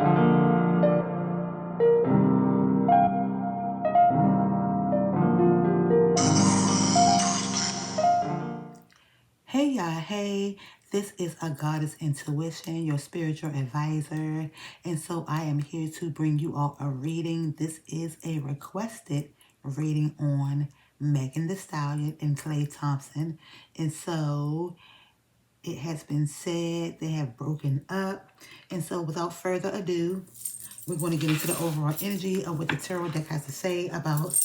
Hey y'all, hey, this is a Goddess Intuition, your spiritual advisor, and so I am here to bring you all a reading. This is a requested reading on Megan Thee Stallion and Klay Thompson, and so it has been said they have broken up, and so without further ado, we're going to get into the overall energy of what the tarot deck has to say about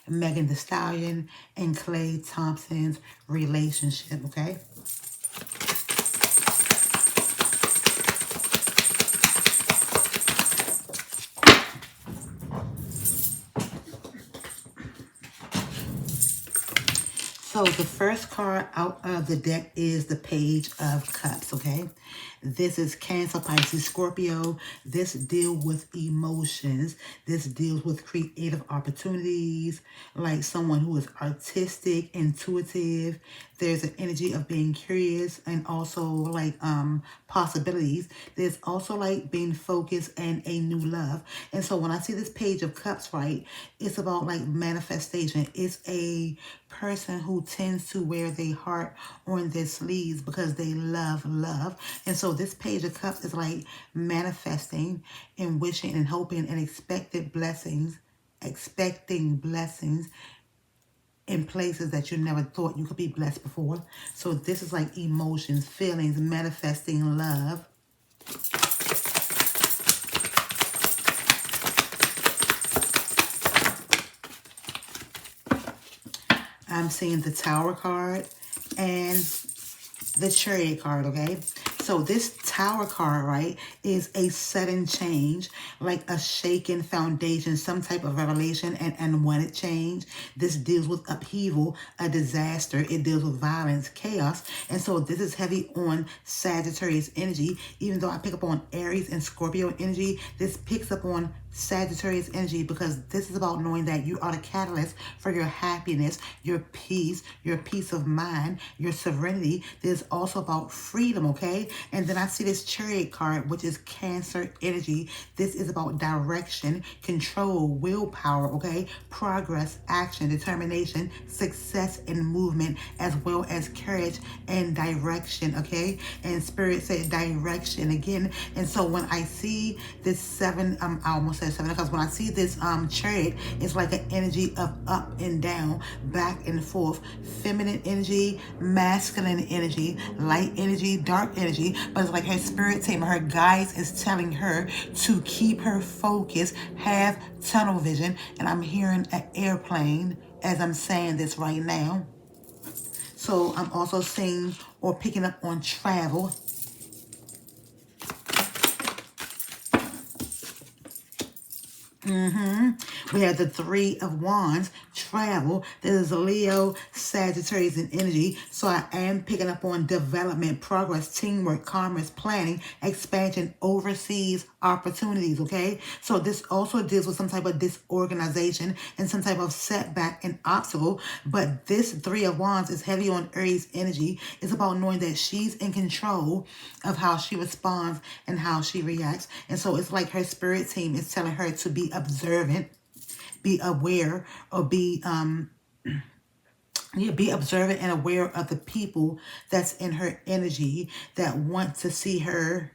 Megan Thee Stallion and Klay Thompson's relationship, okay? So the first card out of the deck is the Page of Cups, okay? This is Cancer, Pisces, Scorpio. This deals with emotions. This deals with creative opportunities, like someone who is artistic, intuitive. There's an energy of being curious and also like possibilities. There's also like being focused and a new love. And so when I see this Page of Cups, right, it's about like manifestation. It's a person who tends to wear their heart on their sleeves because they love love. And so this Page of Cups is like manifesting and wishing and hoping and expecting blessings in places that you never thought you could be blessed before. So this is like emotions, feelings, manifesting love. I'm seeing the Tower card and the Chariot card, okay? So this Tower card, right, is a sudden change, like a shaken foundation, some type of revelation and unwanted change. This deals with upheaval, a disaster. It deals with violence, chaos. And so this is heavy on Sagittarius energy. Even though I pick up on Aries and Scorpio energy, this picks up on Sagittarius energy because this is about knowing that you are the catalyst for your happiness, your peace of mind, your serenity. There's also about freedom, okay? And then I see this Chariot card, which is Cancer energy. This is about direction, control, willpower, okay? Progress, action, determination, success, and movement, as well as courage and direction, okay? And Spirit said direction again. And so when I see this seven, I almost said seven, because when I see this Chariot, it's like an energy of up and down, back and forth, feminine energy, masculine energy, light energy, dark energy. But it's like her spirit team, her guides is telling her to keep her focus, have tunnel vision. And I'm hearing an airplane as I'm saying this right now. So I'm also seeing or picking up on travel. We have the Three of Wands, travel. This is Leo, Sagittarius, and energy. So I am picking up on development, progress, teamwork, commerce, planning, expansion, overseas opportunities, okay? So this also deals with some type of disorganization and some type of setback and obstacle. But this Three of Wands is heavy on Aries energy. It's about knowing that she's in control of how she responds and how she reacts. And so it's like her spirit team is telling her to be observant, be aware, or be observant and aware of the people that's in her energy that want to see her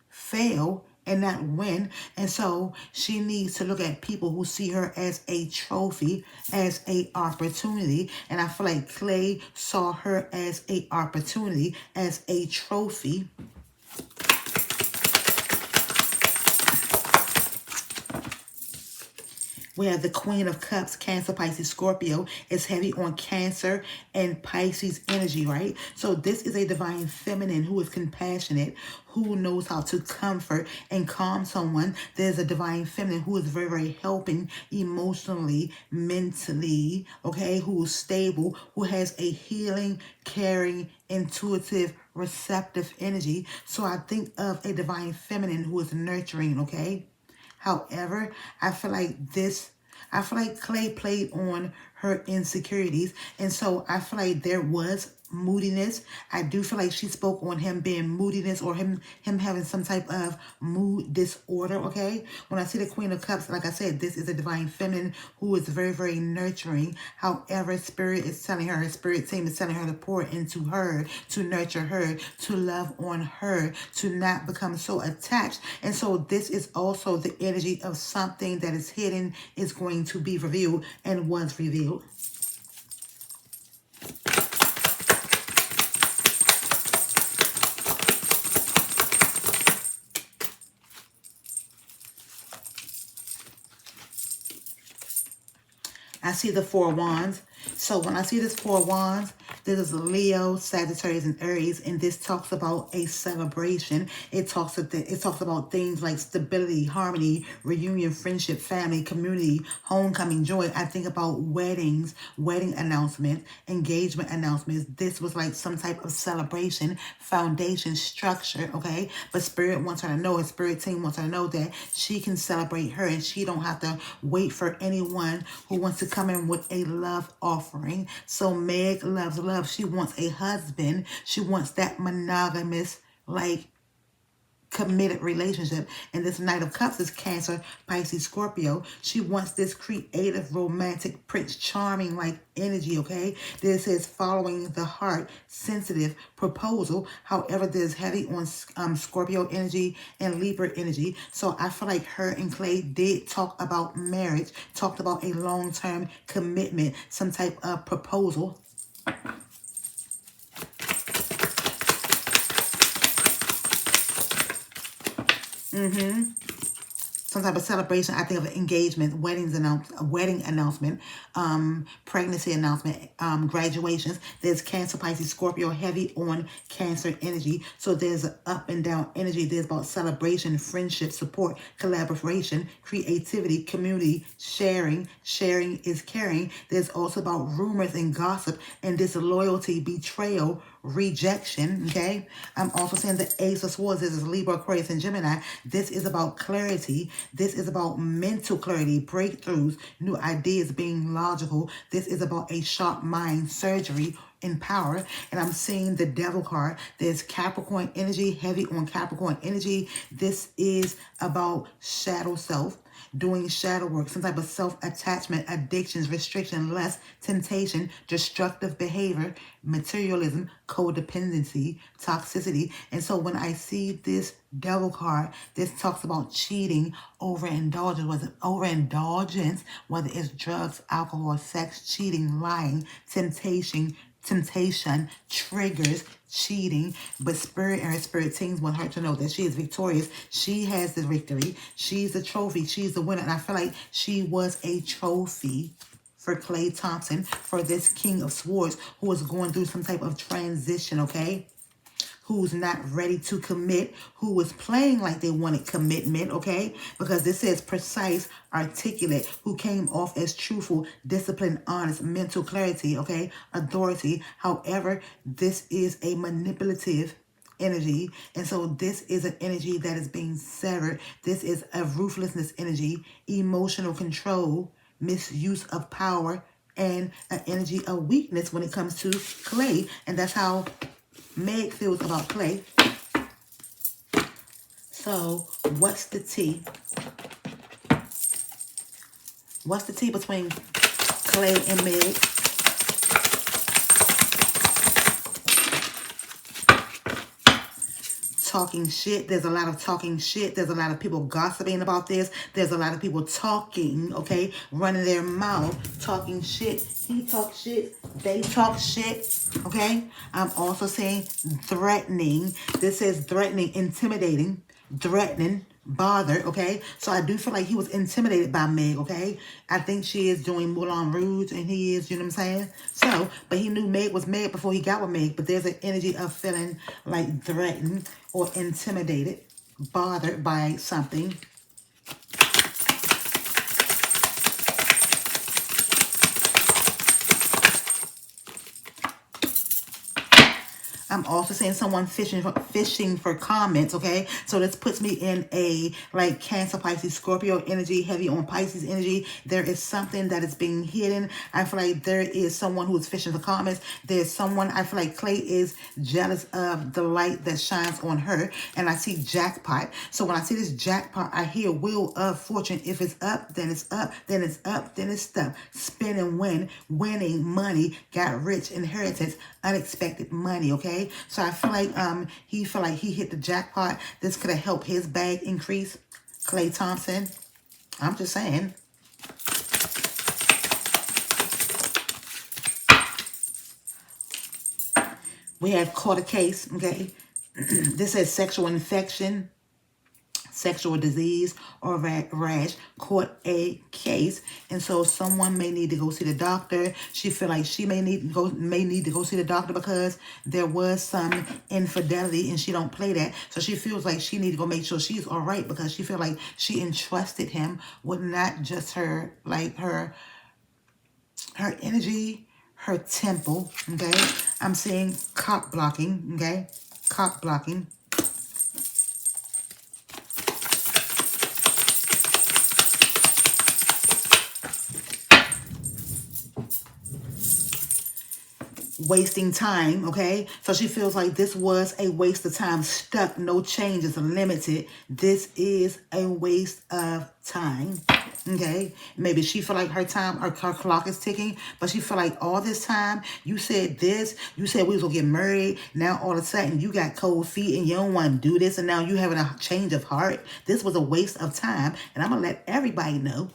fail and not win. And so she needs to look at people who see her as a trophy, as a opportunity. And I feel like Klay saw her as a opportunity, as a trophy. We have the Queen of Cups, Cancer, Pisces, Scorpio. It's heavy on Cancer and Pisces energy, right? So this is a divine feminine who is compassionate, who knows how to comfort and calm someone. There's a divine feminine who is very, very helping emotionally, mentally, okay? Who is stable, who has a healing, caring, intuitive, receptive energy. So I think of a divine feminine who is nurturing, okay? However, I feel like Klay played on her insecurities. And so I feel like there was moodiness. I do feel like she spoke on him being moodiness, or him having some type of mood disorder, okay? When I see the Queen of Cups, like I said, this is a divine feminine who is very, very nurturing. However, Spirit is telling her, Spirit team is telling her to pour into her, to nurture her, to love on her, to not become so attached. And so this is also the energy of something that is hidden is going to be revealed and was revealed. I see the Four of Wands. So when I see this Four of Wands, this is Leo, Sagittarius, and Aries, and this talks about a celebration. It talks about things like stability, harmony, reunion, friendship, family, community, homecoming, joy. I think about weddings, wedding announcements, engagement announcements. This was like some type of celebration, foundation, structure, okay? But Spirit wants her to know, and Spirit team wants her to know that she can celebrate her, and she don't have to wait for anyone who wants to come in with a love offering. So Meg loves love. She wants a husband. She wants that monogamous, like, committed relationship. And this Knight of Cups is Cancer, Pisces, Scorpio. She wants this creative, romantic, Prince Charming like energy, okay? This is following the heart, sensitive proposal. However, there's heavy on Scorpio energy and Libra energy. So I feel like her and Klay did talk about marriage, talked about a long-term commitment, some type of proposal. Some type of celebration. I think of engagement, wedding announcement, pregnancy announcement, graduations. There's Cancer, Pisces, Scorpio, heavy on Cancer energy. So there's an up and down energy. There's about celebration, friendship, support, collaboration, creativity, community, sharing. Sharing is caring. There's also about rumors and gossip, and disloyalty, betrayal, rejection, okay? I'm also saying the Ace of Swords. This is Libra, Aquarius, and Gemini. This is about clarity. This is about mental clarity, breakthroughs, new ideas, being logical. This is about a sharp mind, surgery, in power. And I'm seeing the Devil card. There's Capricorn energy, heavy on Capricorn energy. This is about shadow self, doing shadow work, some type of self-attachment, addictions, restriction, lust, temptation, destructive behavior, materialism, codependency, toxicity. And so when I see this Devil card, this talks about cheating, overindulgence, whether it's drugs, alcohol, sex, cheating, lying, temptation, triggers cheating. But Spirit and her Spirit teams want her to know that she is victorious. She has the victory. She's the trophy. She's the winner. And I feel like she was a trophy for KlayThompson, for this King of Swords who is going through some type of transition, okay? Who's not ready to commit, who was playing like they wanted commitment, okay? Because this says precise, articulate, who came off as truthful, disciplined, honest, mental clarity, okay? Authority. However, this is a manipulative energy. And so this is an energy that is being severed. This is a ruthlessness energy, emotional control, misuse of power, and an energy of weakness when it comes to Klay. And that's how Meg feels about Klay. So, what's the tea? What's the tea between Klay and Meg? Talking shit. There's a lot of talking shit. There's a lot of people gossiping about this. There's a lot of people talking, okay? Running their mouth, talking shit. He talks shit. They talk shit, okay? I'm also saying threatening. This says threatening, intimidating, threatening, bother, okay? So I do feel like he was intimidated by Meg, okay? I think she is doing Moulin Rouge and he is, you know what I'm saying? So, but he knew Meg was Meg before he got with Meg. But there's an energy of feeling like threatened or intimidated, bothered by something. I'm also saying someone fishing for comments, okay? So this puts me in a like Cancer, Pisces, Scorpio energy, heavy on Pisces energy. There is something that is being hidden. I feel like there is someone who is fishing for comments. There's someone, I feel like Klay is jealous of the light that shines on her. And I see jackpot. So when I see this jackpot, I hear wheel of fortune. If it's up, then it's up, then it's up, then it's stuck. Spin and win, winning money, got rich, inheritance, unexpected money, okay? So I feel like he hit the jackpot. This could have helped his bag increase. KlayThompson. I'm just saying. We have caught a case, okay? This says sexual infection, sexual disease, or rash, caught a case. And so someone may need to go see the doctor. She feel like she may need to go see the doctor because there was some infidelity and she don't play that. So she feels like she need to go make sure she's all right because she feel like she entrusted him with not just her, like her energy, her temple, okay? I'm seeing cock blocking, okay? Cock blocking. Wasting time, okay? So she feels like this was a waste of time. Stuck, no changes, limited. This is a waste of time, okay? Maybe she feel like her time, her clock is ticking, but she feel like all this time, you said this, you said we was gonna get married, now all of a sudden you got cold feet and you don't want to do this, and now you having a change of heart. This was a waste of time, and I'm gonna let everybody know.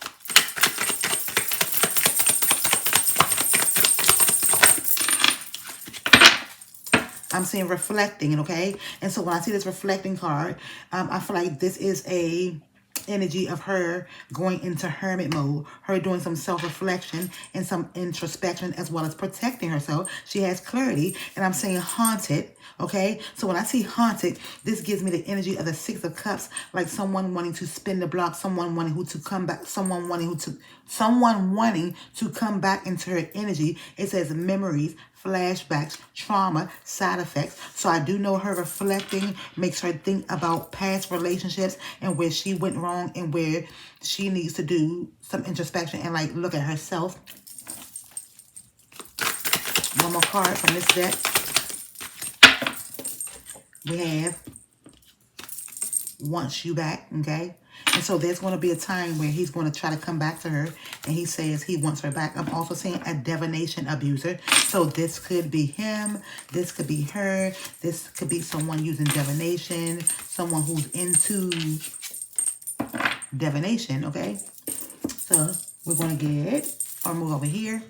I'm seeing reflecting, okay? And so when I see this reflecting card, I feel like this is a energy of her going into hermit mode, her doing some self-reflection and some introspection as well as protecting herself. She has clarity, and I'm saying haunted, okay? So when I see haunted, this gives me the energy of the Six of Cups, like someone wanting to spin the block, someone wanting to come back, someone wanting to come back into her energy. It says memories, flashbacks, trauma, side effects. So I do know her reflecting makes her think about past relationships and where she went wrong and where she needs to do some introspection and like look at herself. One more card from this deck. We have wants you back, okay? And so there's going to be a time where he's going to try to come back to her and he says he wants her back. I'm also seeing a divination abuser. So this could be him. This could be her. This could be someone using divination. Someone who's into divination, okay? So we're going to get, or move over here.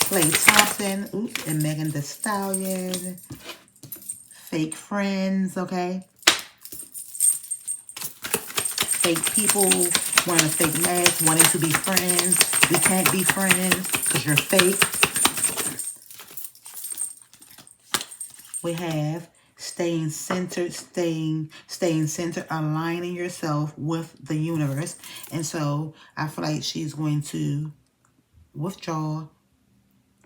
KlayThompson. Oops, and Megan Thee Stallion. Fake friends, okay? Fake people wearing a fake mask, wanting to be friends. We can't be friends because you're fake. We have staying centered, staying centered, aligning yourself with the universe. And so I feel like she's going to withdraw,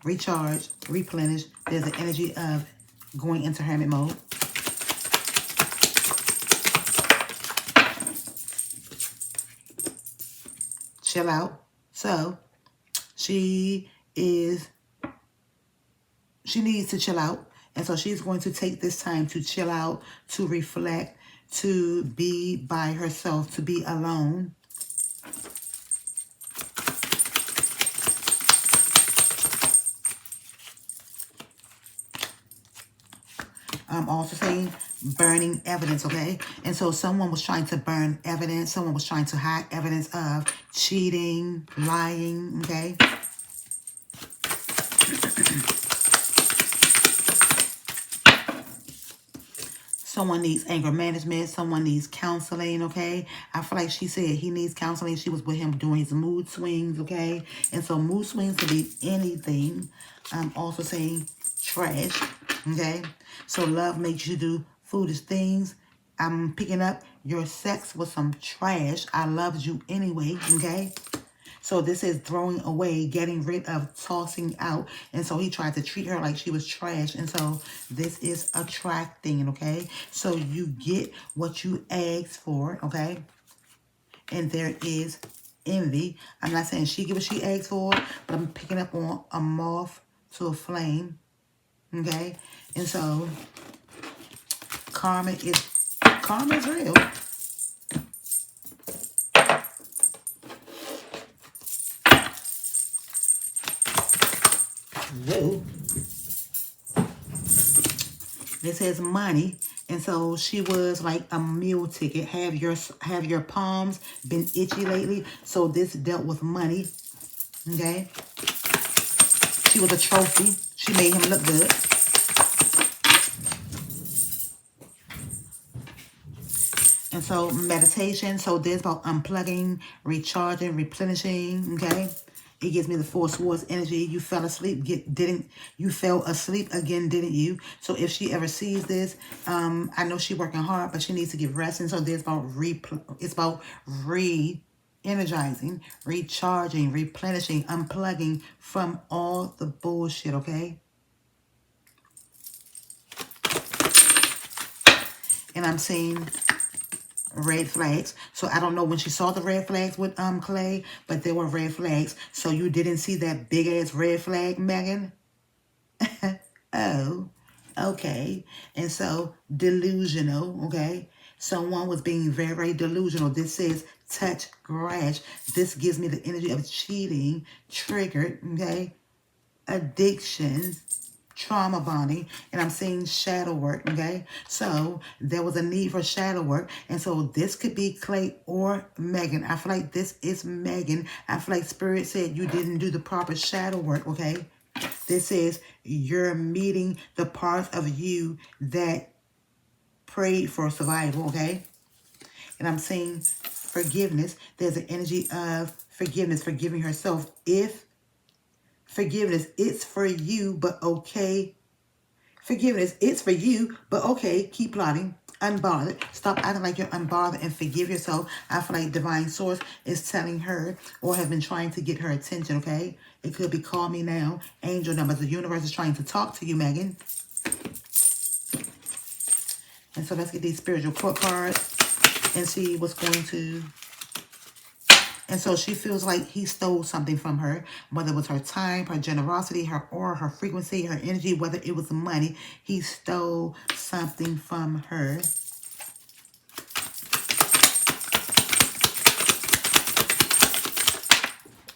recharge, replenish. There's an energy of going into hermit mode. Chill out. So she needs to chill out. And so she's going to take this time to chill out, to reflect, to be by herself, to be alone. I'm also saying burning evidence, okay? And so someone was trying to burn evidence. Someone was trying to hide evidence of cheating, lying, okay? Someone needs anger management. Someone needs counseling, okay? I feel like she said he needs counseling. She was with him during his mood swings, okay? And so mood swings could be anything. I'm also saying trash, okay? So love makes you do foolish things. I'm picking up your sex was some trash. I loved you anyway, okay? So this is throwing away, getting rid of, tossing out. And so he tried to treat her like she was trash. And so this is attracting, okay? So you get what you asked for, okay? And there is envy. I'm not saying she get what she asked for, but I'm picking up on a moth to a flame, okay? And so karma is real. Whoa. This says money. And so she was like a meal ticket. Have your palms been itchy lately? So this dealt with money. Okay. She was a trophy. She made him look good. And so meditation. So this about unplugging, recharging, replenishing. Okay. It gives me the Four Swords energy. You fell asleep. You fell asleep again, didn't you? So if she ever sees this, I know she's working hard, but she needs to get rest. And so there's about re-energizing, recharging, replenishing, unplugging from all the bullshit, okay? And I'm seeing red flags. So I don't know when she saw the red flags with Klay, but there were red flags. So you didn't see that big ass red flag, Megan? Oh, okay. And so delusional, okay? Someone was being very, very delusional. This says touch grass. This gives me the energy of cheating, triggered, okay? Addictions, trauma bonding, and I'm seeing shadow work, okay? So there was a need for shadow work, and so this could be Klay or Megan. I feel like this is Megan. I feel like Spirit said you didn't do the proper shadow work, okay? This is you're meeting the parts of you that prayed for survival, okay? And I'm seeing forgiveness. There's an energy of forgiveness, forgiving herself. If forgiveness, it's for you, but okay. Forgiveness, it's for you, but okay. Keep plotting. Unbothered. Stop acting like you're unbothered and forgive yourself. I feel like Divine Source is telling her or have been trying to get her attention, okay? It could be call me now. Angel numbers. The universe is trying to talk to you, Megan. And so let's get these spiritual court cards and see what's going to... And so she feels like he stole something from her, whether it was her time, her generosity, her aura, her frequency, her energy, whether it was money. He stole something from her.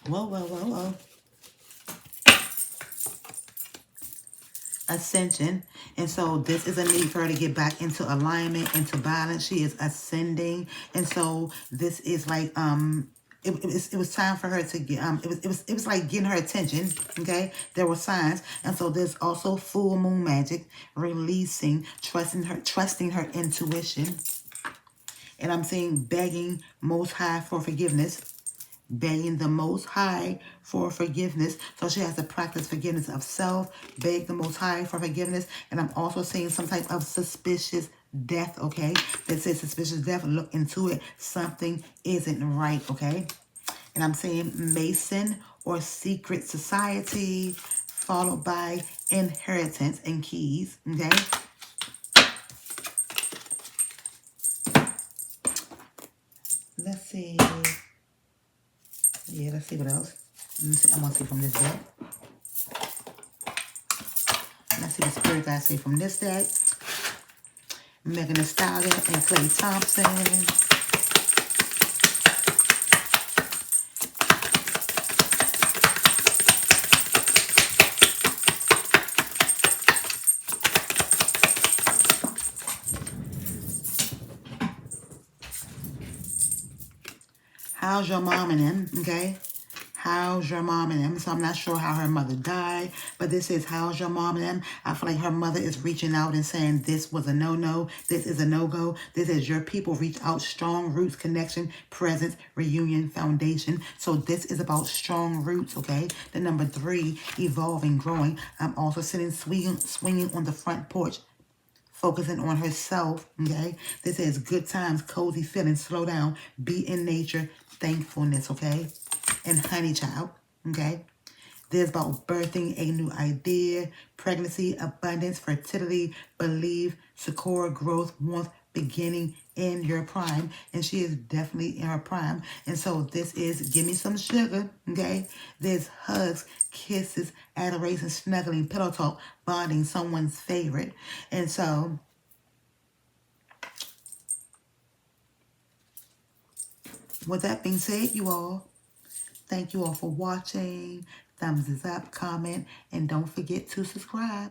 Whoa, whoa, whoa, whoa. Ascension. And so this is a need for her to get back into alignment, into balance. She is ascending. And so this is like... It was time for her to get it was like getting her attention, okay? There were signs. And so there's also full moon magic, releasing, trusting her intuition. And I'm seeing begging Most High for forgiveness. Begging the Most High for forgiveness. So she has to practice forgiveness of self, beg the Most High for forgiveness. And I'm also seeing some type of suspicious death, okay? That says suspicious death. Look into it. Something isn't right, okay? And I'm saying Mason or secret society, followed by inheritance and keys, okay? Let's see. Yeah, let's see what else. I want to see from this deck. Let's see what Spirit guys say from this deck. Megan Thee Stallion and KlayThompson. How's your mom and them, okay? How's your mom and them? So I'm not sure how her mother died, but this is how's your mom and them? I feel like her mother is reaching out and saying this was a no-no, this is a no-go. This is your people reach out, strong roots, connection, presence, reunion, foundation. So this is about strong roots, okay? The number 3, evolving, growing. I'm also sitting swinging on the front porch, focusing on herself, okay? This is good times, cozy feelings, slow down, be in nature, thankfulness, okay? and honey child, okay? This is about birthing a new idea, pregnancy, abundance, fertility, belief, succor, growth, warmth, beginning in your prime. And she is definitely in her prime. And so this is give me some sugar, okay? There's hugs, kisses, adoration, snuggling, pillow talk, bonding, someone's favorite. And so with that being said, you all, thank you all for watching. Thumbs is up, comment, and don't forget to subscribe.